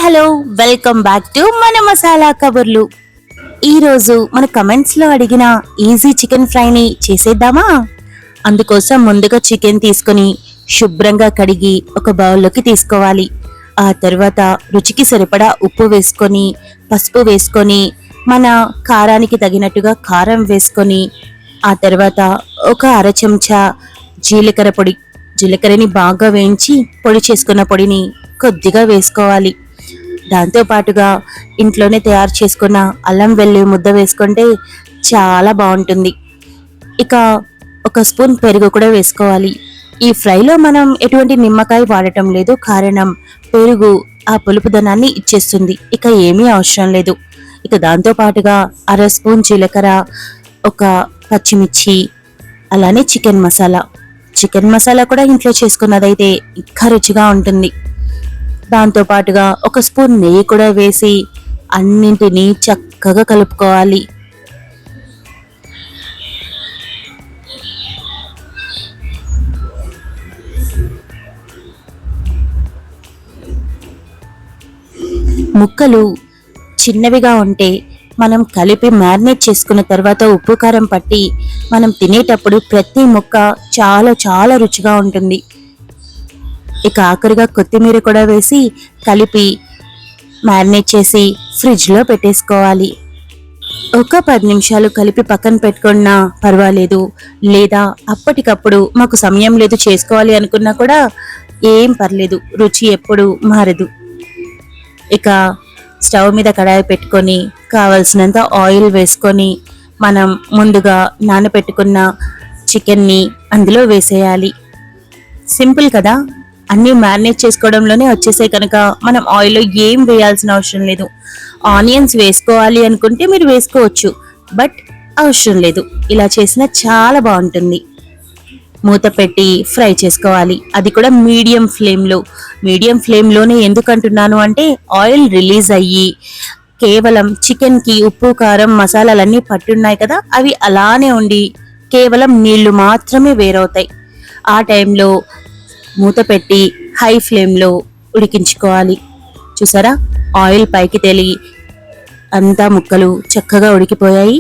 Hello, welcome back to మన మసాలా కబుర్లు. ఈరోజు మన కమెంట్స్ లో అడిగిన ఈజీ చికెన్ ఫ్రైని చేసేద్దామా? అందుకోసం ముందుగా చికెన్ తీసుకొని శుభ్రంగా కడిగి ఒక బౌల్లోకి తీసుకోవాలి. ఆ తర్వాత రుచికి సరిపడా ఉప్పు వేసుకొని, పసుపు వేసుకొని, మన కారానికి తగినట్టుగా కారం వేసుకొని, ఆ తర్వాత ఒక అర చెంచా జీలకర్రని బాగా వేయించి పొడి చేసుకున్న పొడిని కొద్దిగా వేసుకోవాలి. దాంతో పాటుగా ఇంట్లోనే తయారు చేసుకున్న అల్లం వెల్లుల్లి ముద్ద వేసుకుంటే చాలా బాగుంటుంది. ఇక ఒక స్పూన్ పెరుగు కూడా వేసుకోవాలి. ఈ ఫ్రైలో మనం ఎటువంటి నిమ్మకాయ వాడటం లేదు, కారణం పెరుగు ఆ పులుపుదనాన్ని ఇచ్చేస్తుంది. ఇక ఏమీ అవసరం లేదు. ఇక దాంతో పాటుగా అర స్పూన్ జీలకర్ర, ఒక పచ్చిమిర్చి, అలానే చికెన్ మసాలా కూడా ఇంట్లో చేసుకున్నదైతే ఇంకా రుచిగా ఉంటుంది. దాంతో పాటుగా ఒక స్పూన్ నెయ్యి కూడా వేసి అన్నింటినీ చక్కగా కలుపుకోవాలి. ముక్కలు చిన్నవిగా ఉంటే మనం కలిపి మ్యారినేట్ చేసుకున్న తర్వాత ఉప్పు కారం పట్టి మనం తినేటప్పుడు ప్రతి ముక్క చాలా చాలా రుచిగా ఉంటుంది. ఇక ఆఖరిగా కొత్తిమీర కూడా వేసి కలిపి మ్యారినేట్ చేసి ఫ్రిడ్జ్లో పెట్టేసుకోవాలి. ఒక 10 నిమిషాలు కలిపి పక్కన పెట్టుకున్నా పర్వాలేదు, లేదా అప్పటికప్పుడు మాకు సమయం లేదు చేసుకోవాలి అనుకున్నా కూడా ఏం పర్లేదు, రుచి ఎప్పుడు మారదు. ఇక స్టవ్ మీద కడాయి పెట్టుకొని కావలసినంత ఆయిల్ వేసుకొని మనం ముందుగా నానబెట్టుకున్న చికెన్ని అందులో వేసేయాలి. సింపుల్ కదా, అన్నీ మ్యారినేట్ చేసుకోవడంలోనే వచ్చేసాయి కనుక మనం ఆయిల్లో ఏం వేయాల్సిన అవసరం లేదు. ఆనియన్స్ వేసుకోవాలి అనుకుంటే మీరు వేసుకోవచ్చు, బట్ అవసరం లేదు. ఇలా చేసినా చాలా బాగుంటుంది. మూత పెట్టి ఫ్రై చేసుకోవాలి, అది కూడా మీడియం ఫ్లేమ్లోనే. ఎందుకంటున్నాను అంటే ఆయిల్ రిలీజ్ అయ్యి కేవలం చికెన్కి ఉప్పు కారం మసాలాలన్నీ పట్టున్నాయి కదా, అవి అలానే ఉండి కేవలం నీళ్లు మాత్రమే వేరవుతాయి. ఆ టైంలో మూత పెట్టి హై ఫ్లేమ్లో ఉడికించుకోవాలి. చూసారా, ఆయిల్ పైకి తేలి అంతా ముక్కలు చక్కగా ఉడికిపోయాయి.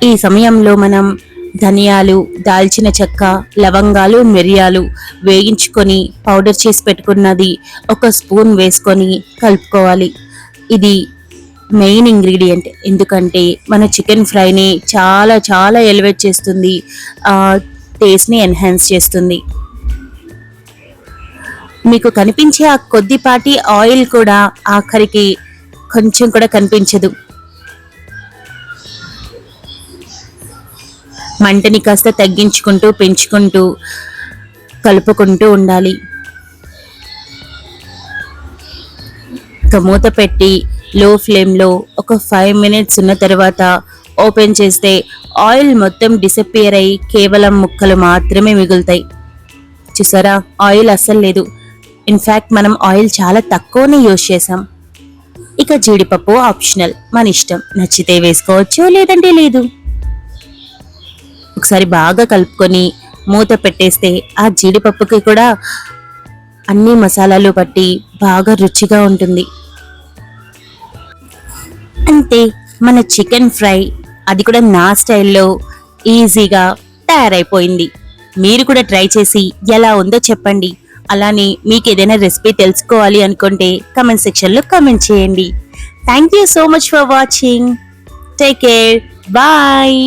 ఈ సమయంలో మనం ధనియాలు, దాల్చిన చెక్క, లవంగాలు, మిరియాలు వేయించుకొని పౌడర్ చేసి పెట్టుకున్నది ఒక స్పూన్ వేసుకొని కలుపుకోవాలి. ఇది మెయిన్ ఇంగ్రీడియంట్, ఎందుకంటే మన చికెన్ ఫ్రైని చాలా చాలా ఎలివేట్ చేస్తుంది, టేస్ట్ని ఎన్హాన్స్ చేస్తుంది. మీకు కనిపించే ఆ కొద్దిపాటి ఆయిల్ కూడా ఆఖరికి కొంచెం కూడా కనిపించదు. మంటని కాస్త తగ్గించుకుంటూ పెంచుకుంటూ కలుపుకుంటూ ఉండాలి. మూత పెట్టి లో ఫ్లేమ్లో ఒక 5 మినిట్స్ ఉన్న తర్వాత ఓపెన్ చేస్తే ఆయిల్ మొత్తం డిసపియర్ అయ్యి కేవలం ముక్కలు మాత్రమే మిగులుతాయి. చూసారా, ఆయిల్ అస్సలు లేదు. ఇన్ఫ్యాక్ట్ మనం ఆయిల్ చాలా తక్కువనే యూజ్ చేసాం. ఇక జీడిపప్పు ఆప్షనల్, మన ఇష్టం, నచ్చితే వేసుకోవచ్చు, లేదంటే లేదు. ఒకసారి బాగా కలుపుకొని మూత పెట్టేస్తే ఆ జీడిపప్పుకి కూడా అన్ని మసాలాలు పట్టి బాగా రుచిగా ఉంటుంది. అంతే, మన చికెన్ ఫ్రై, అది కూడా నా స్టైల్లో ఈజీగా తయారైపోయింది. మీరు కూడా ట్రై చేసి ఎలా ఉందో చెప్పండి. అలానే మీకు ఏదైనా రెసిపీ తెలుసుకోవాలి అనుకుంటే కమెంట్ సెక్షన్లో కమెంట్ చేయండి. Thank you so much for watching. Take care, bye.